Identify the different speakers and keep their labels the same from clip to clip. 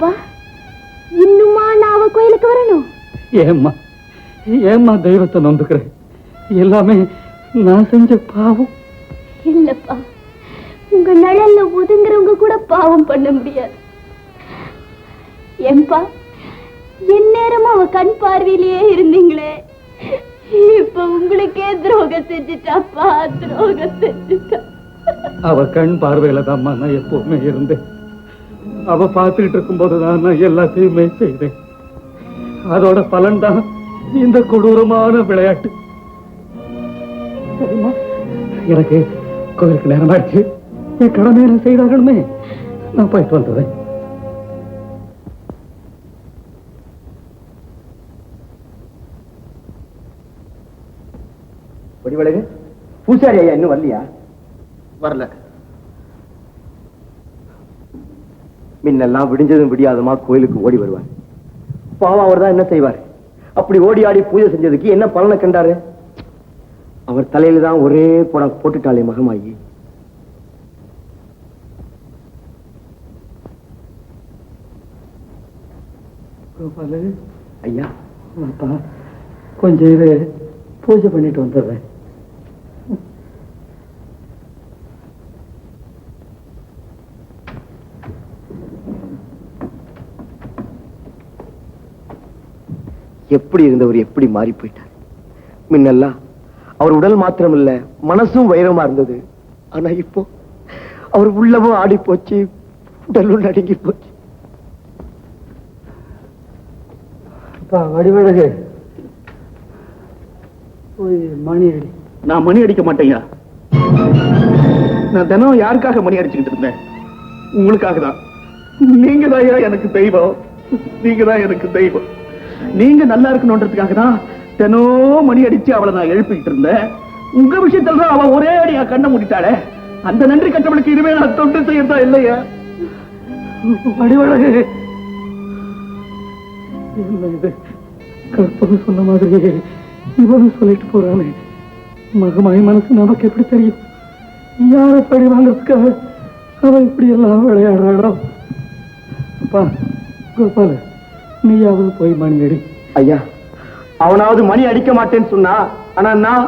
Speaker 1: ஏன்பா இன்னுமா நான் அவ கோயிலுக்கு வரணும்?
Speaker 2: ஏம்மா தெய்வத்தை நொந்துக்கிறேன்? எல்லாமே நான் செஞ்ச பாவம்
Speaker 1: இல்லப்பா. உங்க நிழல்ல ஒதுங்குறவங்க கூட பாவம் பண்ண முடியாது. ஏன்பா எந்நேரமும் அவ கண் பார்வையிலேயே இருந்தீங்களே, இப்ப உங்களுக்கே துரோகம் செஞ்சுட்டாப்பா, துரோகம் செஞ்சுட்டா.
Speaker 2: அவ கண் பார்வையில தான் நான் எப்பவுமே இருந்தேன். அவ பார்த்துக்கிட்டு இருக்கும் போதுதான் நான் எல்லாத்தையுமே செய்தேன். அதோட பலன் தான் இந்த கொடூரமான விளையாட்டு. எனக்கு கோவிலுக்கு நேரமாச்சு. என் கடமையில செய்தாகணுமே. நான் போயிட்டு வந்தது.
Speaker 3: வடிவழகு, பூசாரி ஐயா இன்னும் வரலையா? வரல. முன்னெல்லாம் விடிஞ்சதும் விடியாதமா கோயிலுக்கு ஓடி வருவார். பாவம் அவர் தான் என்ன செய்வார்? அப்படி ஓடி ஆடி பூஜை செஞ்சதுக்கு என்ன பலனை கண்டாரு? அவர் தலையில தான் ஒரே போட்டுட்டாளே மகமாயி. ஐயா
Speaker 2: கொஞ்சம் பூஜை பண்ணிட்டு வந்துடுறேன்.
Speaker 3: எப்படி இருந்தவர் எப்படி மாறி போயிட்டார். முன்னெல்லாம் அவர் உடல் மாத்திரம் இல்ல, மனசும் வைரமா இருந்தது. ஆனா இப்போ அவர் உள்ளமும் ஆடி போச்சு, உடலும் நடுங்கி போச்சு.
Speaker 2: வடிவழகு போய் மணி அடி.
Speaker 4: நான் மணி அடிக்க மாட்டேயா. நான் தினம் யாருக்காக மணி அடிச்சுக்கிட்டு இருந்தேன்? உங்களுக்காக தான். நீங்க தான் எனக்கு தெய்வம். நீங்க தான் எனக்கு தெய்வம். நீங்க நல்லா இருக்கணும்ன்றதுக்காக தான் தினம் மணி அடிச்சு அவளை நான் எழுப்பிக்கிட்டு இருந்தேன். உங்க விஷயத்துல தான் அவ ஒரே அடியா கண்ணை மூடிட்டாளே. அந்த நன்றி கட்டவளுக்கு இனிமே நான் தொண்டு செய்யறதா இல்லையா?
Speaker 2: வடிவழகு, என்ன இது? கற்பனை சொன்ன மாதிரியே இவனும் சொல்லிட்டு போறானே. மகமாய் மனசு நமக்கு எப்படி தெரியும்? யார படி வாங்கறதுக்காக அவன் இப்படி எல்லாம் விளையாடுறாடா. அப்பா கோபால, நீயாவது போய் மணி அடி.
Speaker 3: ஐயா, அவனாவது மணி அடிக்க மாட்டேன்னு சொன்னா, ஆனா நான்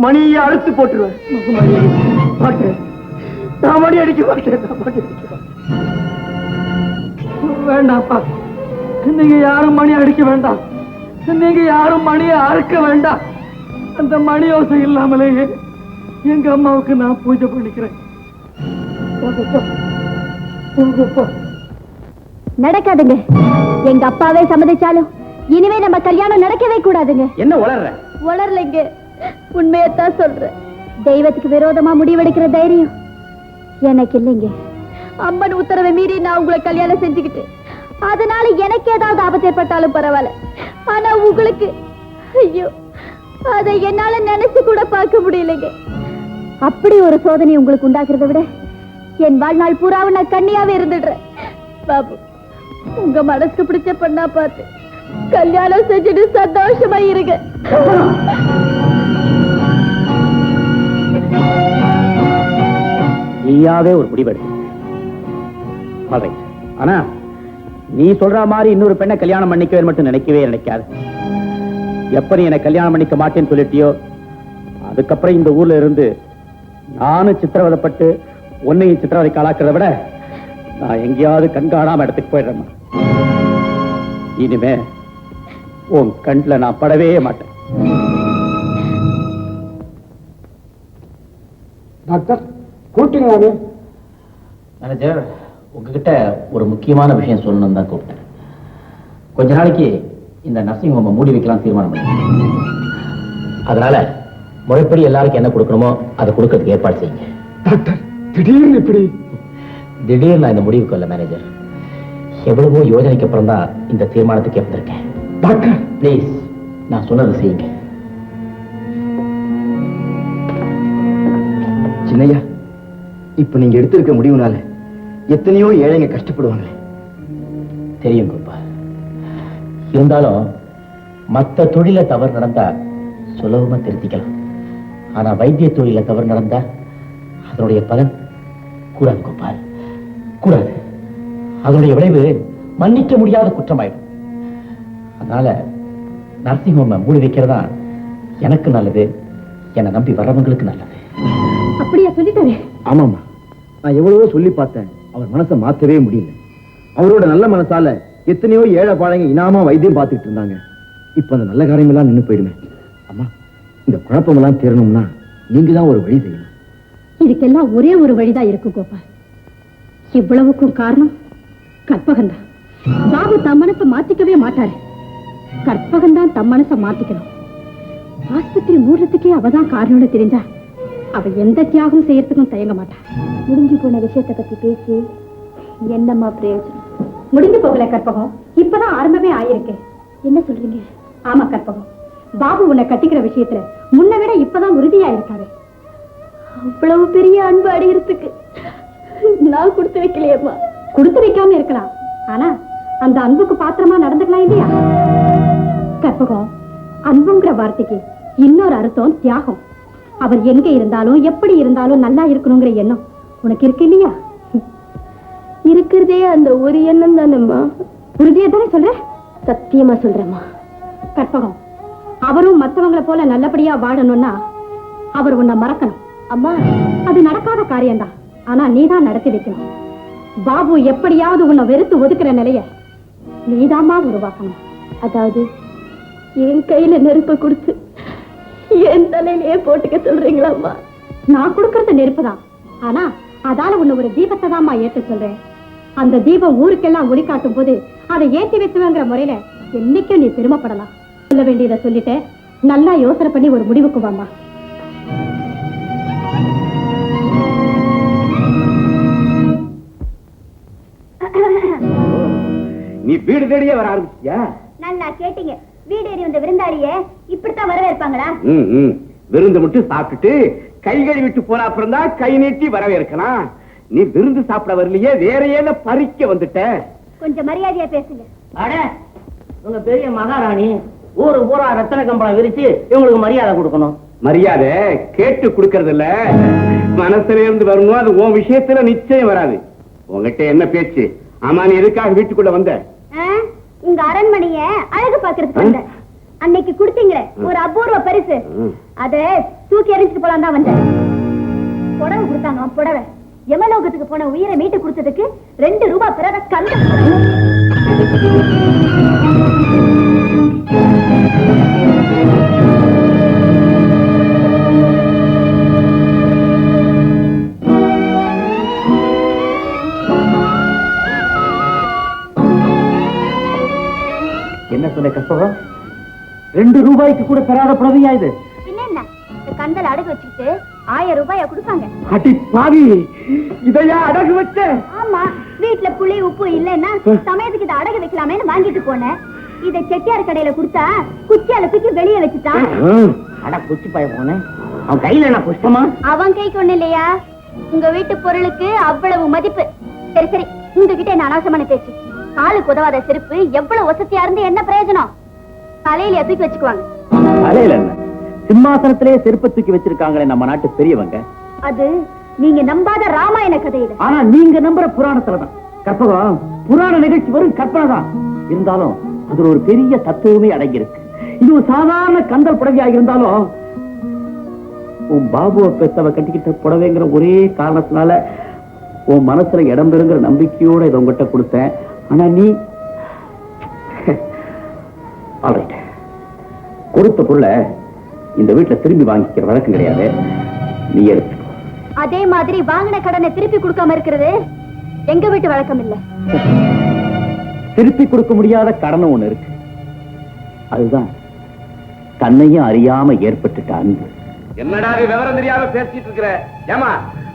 Speaker 3: மணியை அழுத்து போட்டுருவேன். நான் மணி அடிக்க மாட்டேன்.
Speaker 2: வேண்டாம்ப்பா, நீங்க யாரும் மணி அடிக்க வேண்டாம். நீங்க யாரும் மணியை அறுக்க வேண்டாம். அந்த மணி யோசை இல்லாமலேயே எங்க அம்மாவுக்கு நான் பூஜை பண்ணிக்கிறேன்.
Speaker 1: நடக்காதுங்க. எங்க அப்பாவே சம்மதிச்சாலும் இனிமே நம்ம கல்யாணம் நடக்கவே கூடாதுங்க.
Speaker 3: என்ன உளர்ற?
Speaker 1: உளரலைங்க, உண்மையத்தான் சொல்றேன். தெய்வத்துக்கு விரோதமா முடிவெடுக்கிற தைரியம் எனக்கு இல்லைங்க. அம்மன் உத்தரவை மீறி நான் உங்களை கல்யாணம் செஞ்சுக்கிட்டு அதனால எனக்கு ஏதாவது ஆபத்து ஏற்பட்டாலும் பரவாயில்ல. ஆனா உங்களுக்கு, ஐயோ, அதை என்னால நினைச்சு கூட பார்க்க முடியலைங்க. அப்படி ஒரு சோதனை உங்களுக்கு உண்டாக்குறத விட என் வாழ்நாள் பூராவும் நான் கண்ணியாவே இருந்துடுறேன். பாபு, உங்க மனசுக்கு பிடிச்ச பண்ணா பார்த்து கல்யாணம் செஞ்சுட்டு சந்தோஷமா இருங்க.
Speaker 4: நீயாவே ஒரு முடிவெடு. ஆனா நீ சொல்ற மாதிரி இன்னொரு பெண்ணை கல்யாணம் பண்ணிக்கவே மட்டும் நினைக்கவே நினைக்காது. எப்ப நீ என்னை கல்யாணம் பண்ணிக்க மாட்டேன்னு சொல்லிட்டியோ, அதுக்கப்புறம் இந்த ஊர்ல இருந்து நானும் சித்திரவதைப்பட்டு உன்னையும் சித்திரவதைக்கு ஆளாக்குறத விட நான் எங்கேயாவது கண்காணாம இடத்துக்கு போயிடுறேன். இனிமே உன் கண்ல நான் படவே மாட்டேன்.
Speaker 3: டாக்டர் கூட்டிங்க.
Speaker 5: மேனேஜர், உங்ககிட்ட ஒரு முக்கியமான விஷயம் சொல்லணும்னு தான் கூப்பிட்டேன். கொஞ்ச நாளைக்கு இந்த நர்சிங் ஹோமை மூடி வைக்கலாம் தீர்மானம் பண்ணி, அதனால முறைப்படி எல்லாருக்கும் என்ன கொடுக்கணுமோ அதை கொடுக்கறதுக்கு ஏற்பாடு செய்யுங்க.
Speaker 3: டாக்டர், திடீர்னு இப்படி?
Speaker 5: திடீர்னு நான் இந்த முடிவுக்கு வரல மேனேஜர். எவ்வளவோ யோஜனைக்கு அப்புறம் தான் இந்த தீர்மானத்துக்கு வந்திருக்கேன்.
Speaker 3: டாக்டர்
Speaker 5: பிளீஸ், நான் சொன்னதை செய்யுங்க.
Speaker 3: சின்னையா, இப்ப நீங்க எடுத்திருக்க முடிவுனால எத்தனையோ ஏழைங்க கஷ்டப்படுவாங்களே.
Speaker 5: தெரியும் கோபால். இருந்தாலும் மற்ற தொழில தவறு நடந்தா சுலபமா திருத்திக்கலாம். ஆனா வைத்திய தொழில தவறு நடந்தா அதனுடைய பலன் கூடாது கோபால், கூடாது. அதனுடைய விளைவு மன்னிக்க முடியாத குற்றமாயிடும். அதனால நர்சிங் ஹோம் மூடி வைக்கிறதா எனக்கு நல்லது, என்னை நம்பி வர்றவங்களுக்கு நல்லது.
Speaker 1: அப்படியா சொல்லிட்டாரு?
Speaker 3: ஆமாமா, நான் எவ்வளவோ சொல்லி பார்த்தேன், அவர் மனசை மாத்தவே முடியல. அவரோட நல்ல மனசால எத்தனையோ ஏழை பாழைங்க இனாமா வைத்தியம் பார்த்துட்டு இருந்தாங்க. இப்ப அந்த நல்ல காரியமெல்லாம் நின்று போயிடுமே. அம்மா, இந்த குழப்பமெல்லாம் தீரணும்னா நீங்க தான் ஒரு வழி செய்யணும்.
Speaker 1: இதுக்கெல்லாம் ஒரே ஒரு வழிதான் இருக்கு கோபால். இவ்வளவுக்கும் காரணம் கற்பகம்தான். பாபு தம் மனசை மாத்திக்கவே மாட்டாரு. கற்பகம்தான் தம் மனசை மாத்திக்கணும். ஆஸ்பத்திரி மூடுறதுக்கே அவதான் காரணம்னு தெரிஞ்சா அவ எந்த தியாகம் செய்யறதுக்கும் தயங்க மாட்டா. முடிஞ்சு போன விஷயத்தை பத்தி பேசி என்னம்மா பிரயோஜனம்? முடிஞ்சு போகல கற்பகம், இப்பதான் ஆரம்பமே ஆயிருக்கு. என்ன சொல்றீங்க? ஆமா கற்பகம், பாபு உன்னை கட்டிக்கிற விஷயத்துல முன்ன விட இப்பதான் உறுதியா இருக்காரு. அவ்வளவு பெரிய அன்பு அடையிறதுக்கு நான் கொடுத்து வைக்கலையம்மா. கொடுத்து வைக்காம இருக்கலாம், ஆனா அந்த அன்புக்கு பாத்திரமா நடந்துக்கலாம் இல்லையா? கற்பகம், அன்புங்கிற வார்த்தைக்கு இன்னொரு அர்த்தம் தியாகம். அவர் எங்க இருந்தாலும் எப்படி இருந்தாலும் நல்லா இருக்கணுங்கிற எண்ணம் உனக்கு இருக்கு இல்லையா? இருக்கிறதே அந்த ஒரு எண்ணம் தானம்மா. உறுதியா தானே சொல்ற? சத்தியமா சொல்றேம்மா. கற்பகம், அவரும் மத்தவங்களை போல நல்லபடியா வாழணும்னா அவர் உன்னை மறக்கணும். அம்மா, அது நடக்காத காரியம்தான், ஆனா நீதான் நடத்தி வைக்கணும். பாபு எப்படியாவது உன்னை வெறுத்து ஒதுக்குற நிலைய நீதாம்மா உருவாக்கணும். அதாவது என் கையில நெருப்ப கொடுத்து என் தலையிலேயே போட்டுக்க சொல்றீங்களாம்மா? நான் கொடுக்கறது நெருப்புதான், ஆனா அதால உன்னை ஒரு தீபத்தை தான்மா ஏற்ற சொல்றேன். அந்த தீபம் ஊருக்கெல்லாம் ஒளி காட்டும் போது அதை ஏற்றி வைத்துவங்கிற முறையில என்னைக்கும் நீ பெருமைப்படலாம். சொல்ல வேண்டியதை சொல்லிட்டேன், நல்லா யோசனை பண்ணி ஒரு முடிவுக்கு வாமா.
Speaker 3: நீ வீடு தேடியே வர ஆரம்பிச்சியா?
Speaker 1: நல்லா கேட்டீங்க. வீடேறி வந்த விருந்தாளிய இப்படித்தான் வரவேற்பாங்களா?
Speaker 3: விருந்து மட்டும் சாப்பிட்டுட்டு கை கழுவி விட்டு போன அப்புறம் தான் கை நீட்டி வரவேற்கலாம். நீ விருந்து சாப்பிட வரலையே, வேற ஏன பறிக்க வந்துட்ட.
Speaker 1: கொஞ்சம் மரியாதையா பேசுங்க.
Speaker 6: அட, உங்க பெரிய மகாராணி ஊரு பூரா ரத்தன கம்பளம் விரிச்சு இவங்களுக்கு மரியாதை கொடுக்கணும்.
Speaker 3: மரியாதை கேட்டு கொடுக்கறது இல்ல, மனசுல இருந்து வரணும். அது உன் விஷயத்துல நிச்சயம் வராது. உங்ககிட்ட என்ன பேச்சு? ஆமா, நீ எதுக்காக வீட்டுக்குள்ள வந்த?
Speaker 1: உங்க அரண்மனைய அழகு பாக்குறதுக்கு வந்த. அன்னைக்கு கொடுத்தீங்களே ஒரு அபூர்வ பரிசு, அத தூக்கி எறிஞ்சிட்டு போலாம் தான் வந்தேன். புடவை கொடுத்தாங்க. புடவை யமலோகத்துக்கு போன உயிரை மீட்டு கொடுத்ததுக்கு 2 ரூபாய் பிறகு கல்ல.
Speaker 5: என்ன சொன்ன கற்பகம்? 2 ரூபாய்க்கு கூட பெறாத புடவையா இது?
Speaker 1: என்ன கந்தல் அடகு வச்சுக்கிட்டு 1000 ரூபாய கொடுப்பாங்க?
Speaker 3: அடி பாவி, இதையா அடகு வச்ச?
Speaker 1: ஆமா, வீட்டுல புளி உப்பு இல்லன்னா சமயத்துக்கு இதை அடகு வைக்கலாமேன்னு வாங்கிட்டு போனேன். இதை செட்டியார் கடையில கொடுத்தா குச்சியால தூக்கி வெளியே வச்சுட்டான்.
Speaker 6: அட குச்சி பாய போனேன், அவன் கையில என்ன புஷ்பமா?
Speaker 1: அவன் கைக்கு ஒண்ணு இல்லையா? உங்க வீட்டு பொருளுக்கு அவ்வளவு மதிப்பு. சரி சரி, உங்ககிட்ட என்ன அனாவசியமான பேச்சு? காலுக்கு உதவாத செருப்பு எவ்வளவு வசதியா இருந்து என்ன பிரயோஜனம்? தலையில தூக்கி வச்சுக்குவாங்க.
Speaker 5: தலையில என்ன, சிம்மாசனத்திலே செருப்பை தூக்கி வச்சிருக்காங்களே நம்ம நாட்டு பெரியவங்க.
Speaker 1: அது நீங்க நம்பாத ராமாயண கதையில.
Speaker 5: ஆனா நீங்க நம்புற புராணத்துலதான். கற்பகம், புராண நிகழ்ச்சி வரும் கற்பனை தான் இருந்தாலும் அதுல ஒரு பெரிய தத்துவமே அடங்கி இருக்கு. இது ஒரு சாதாரண கந்தல் புடவையாக இருந்தாலும் உன் பாபுவை பெத்தவ கட்டிக்கிட்ட புடவைங்கிற ஒரே காரணத்தினால உன் மனசுல இடம் பெறுங்கிற நம்பிக்கையோட இதை உங்ககிட்ட கொடுத்தேன். ஆனா நீ கொடுத்த பொருளை இந்த வீட்டுல திரும்பி வாங்கிக்கிற வழக்கம் கிடையாது, நீ எடுத்துக்கோ.
Speaker 1: அதே மாதிரி வாங்கின கடனை திருப்பி கொடுக்காம இருக்கிறது எங்க வீட்டு வழக்கம் இல்ல.
Speaker 5: திருப்பி கொடுக்க முடியாத கடனும் ஒண்ணு இருக்கு, அதுதான் தன்னையும் அறியாம ஏற்பட்டுட்ட அன்பு.
Speaker 3: என்னடா விவரம் தெரியாம பேசிட்டு இருக்கிற? ஏமா,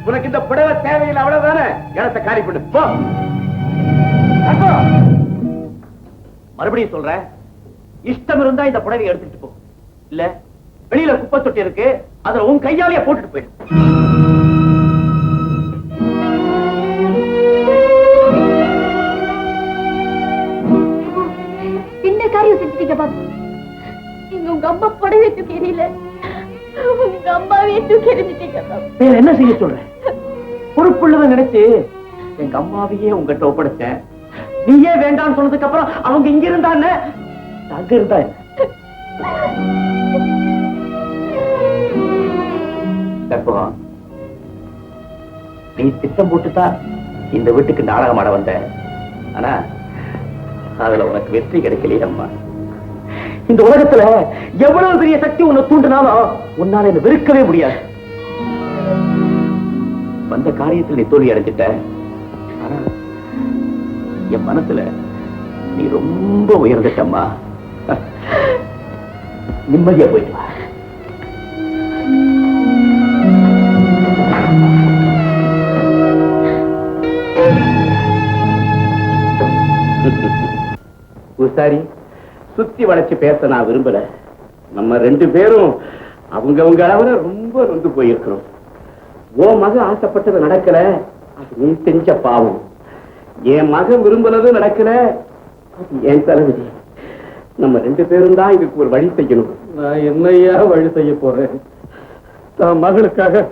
Speaker 3: உனக்கு இந்த புடவை தேவையில்லை, அவ்வளவுதானே? இடத்தை காலி பண்ணு போ.
Speaker 5: மறுபடியும் சொல்ற, இஷ்டம் இருந்தா இந்த புடவை எடுத்துட்டு போ, இல்ல வெளியில குப்பை தொட்டி இருக்கு, அதுல உன் கையாலேயே போட்டுட்டு போயிடு.
Speaker 1: என்ன காரியம் செஞ்சுட்டீங்க பாபு? நீங்க உங்க அம்மா புடவை தூக்கி எறியல, உங்க அம்மாவே தூக்கி எறிஞ்சிட்டீங்க பாபு.
Speaker 5: வேற என்ன செய்ய சொல்ற? பொறுப்புள்ளதை நினைச்சு எங்க அம்மாவையே உங்ககிட்ட ஒப்படைச்சேன்.
Speaker 6: நீயே வேண்டாம்னு சொன்னதுக்கு அப்புறம் அவங்க இங்க இருந்தா என்ன, அங்க இருந்தா என்ன? கற்பகம், நீ திட்டம் போட்டுதான் இந்த வீட்டுக்கு நாடகம் ஆட வந்த. ஆனா அதுல உனக்கு வெற்றி கிடைக்கலையே அம்மா. இந்த உலகத்துல எவ்வளவு பெரிய சக்தி உன்னை தூண்டினாலும் உன்னால என்ன வெறுக்கவே முடியாது. வந்த காரியத்தில் நீ தோல்வி அடைஞ்சிட்ட. ஆனா என் மனசுல நீ ரொம்ப உயர்ந்துட்டம்மா. நிம்மதியா போயிட்டு வா. பூசாரி, சுத்தி வளைச்சு பேச நான் விரும்பல. நம்ம ரெண்டு பேரும் அவங்க அளவுல ரொம்ப நொந்து போயிருக்கிறோம். ஓ மகன் ஆசைப்பட்டது நடக்கல, அது நீ செஞ்ச பாவம். என் மகன் விரும்புனது நடக்கல, அது என் தலைவிதி. நம்ம ரெண்டு பேரும் தான் இதுக்கு ஒரு வழி செய்யணும்.
Speaker 2: நான் என்னையா வழி செய்ய போறேன்? தான் மகளுக்காக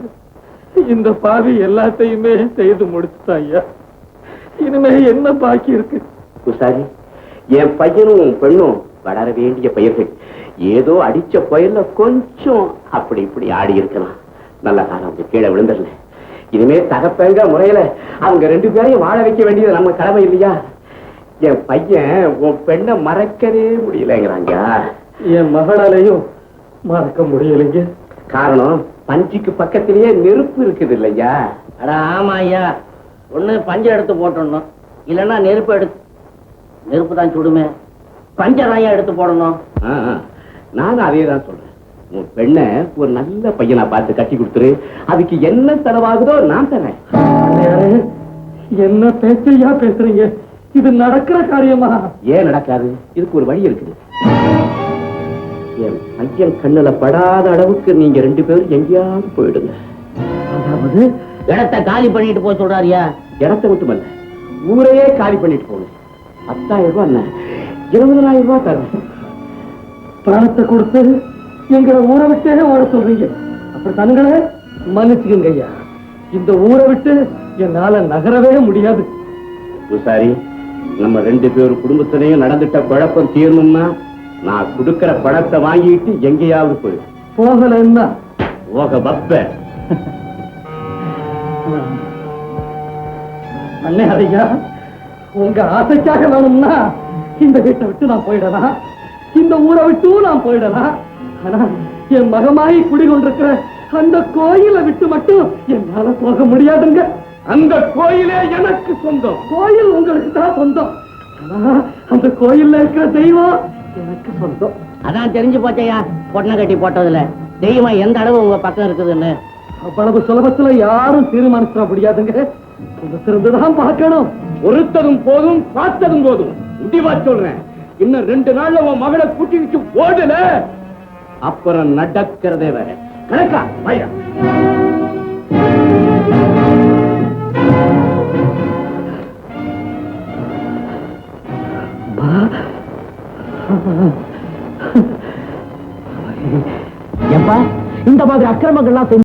Speaker 2: இந்த பாவி எல்லாத்தையுமே செய்து முடிச்சுட்டான் ஐயா. இனிமே என்ன பாக்கி இருக்கு?
Speaker 6: பூசாரி, என் பையனும் பெண்ணும் வளர வேண்டிய பயிர்கள். ஏதோ அடிச்ச புயல்ல கொஞ்சம் அப்படி இப்படி ஆடி இருக்கலாம். நல்ல காலம் அவங்க கீழே விழுந்துடல. இனிமே தகப்பங்க முறையில அவங்க ரெண்டு பேரையும் வாழ வைக்க வேண்டியது நம்ம கடமை இல்லையா? என் பையன் உன் பெண்ணை மறக்கவே முடியலங்கிறாங்க.
Speaker 2: என் மகளாலையும் மறக்க முடியலைங்க.
Speaker 6: காரணம், பஞ்சுக்கு பக்கத்திலேயே நெருப்பு இருக்குது இல்லையா?
Speaker 7: அட ஆமா ஐயா, ஒண்ணு பஞ்சை எடுத்து போட்டணும், இல்லைன்னா நெருப்பு தான் சுடுமே, பஞ்சராயா எடுத்து போடணும்.
Speaker 6: நானும் அதே தான் சொல்றேன். உன் பெண்ணை ஒரு நல்ல பையனா பார்த்து கட்டி கொடுத்துரு. அதுக்கு என்ன செலவாகுதோ நான் தரேன்.
Speaker 2: என்ன பேச்சையா பேசுறீங்க? இது நடக்கிற காரியமா?
Speaker 6: ஏன் நடக்காது? இதுக்கு ஒரு வழி இருக்குது. என் பையன் கண்ணுல படாத அளவுக்கு நீங்க ரெண்டு பேரும் எங்கேயாவது போயிடுங்க.
Speaker 2: அதாவது
Speaker 7: இடத்தை காலி பண்ணிட்டு போய் சொல்றாரியா?
Speaker 6: இடத்தை மட்டுமல்ல, ஊரையே காலி பண்ணிட்டு போகணும். 10,000 ரூபாய் என்ன, 20,000 ரூபாய் தரேன்.
Speaker 2: பணத்தை கொடுத்து எங்களை ஊரை விட்டே ஓட சொல்றீங்க. அப்படி தங்களே மன்னிச்சுக்கங்க ஐயா. இந்த ஊரை விட்டு என்னால நகரவே முடியாது.
Speaker 6: பூசாரி, நம்ம ரெண்டு பேரும் குடும்பத்திலையும் நடந்துட்ட குழப்பம் தீரணும்னா நான் கொடுக்கிற பணத்தை வாங்கிட்டு எங்கேயாவது போய்
Speaker 2: போகலன்னா
Speaker 6: போக பப்ப.
Speaker 2: அண்ணே ஐயா, உங்க ஆசைக்காக வேணும்னா இந்த வீட்டை விட்டு நான் போயிடலாம், இந்த ஊரை விட்டும் நான் போயிடலாம். ஆனா என் மகமாயி குடிகொண்டிருக்கிற அந்த கோயிலை விட்டு மட்டும் என்னால போக முடியாதுங்க. அந்த கோயிலே எனக்கு சொந்தம். கோயில் உங்களுக்கு தான் சொந்தம், ஆனா அந்த கோயில்ல இருக்கிற தெய்வம் எனக்கு சொந்தம்.
Speaker 7: அதான் தெரிஞ்சு போச்சையா, பொண்ணை கட்டி போட்டதுல தெய்வம் எந்த அளவு உங்க பக்கம் இருக்குதுன்னு.
Speaker 2: அவ்வளவு சுலபத்துல யாரும் தீர்மானிச்சிட முடியாதுங்க. இருந்துதான் பார்க்கணும்.
Speaker 6: பொறுத்ததும் போதும், பார்த்ததும் போதும். முடிவா சொல்றேன், இன்னும் 2 நாள்ல உன் மகளை கூட்டிட்டு ஓடல, அப்புறம் நடக்கிறதே வேற. கணக்கா பையா?
Speaker 7: ஏப்பா, இந்த மாதிரி அக்கிரமங்கள்லாம்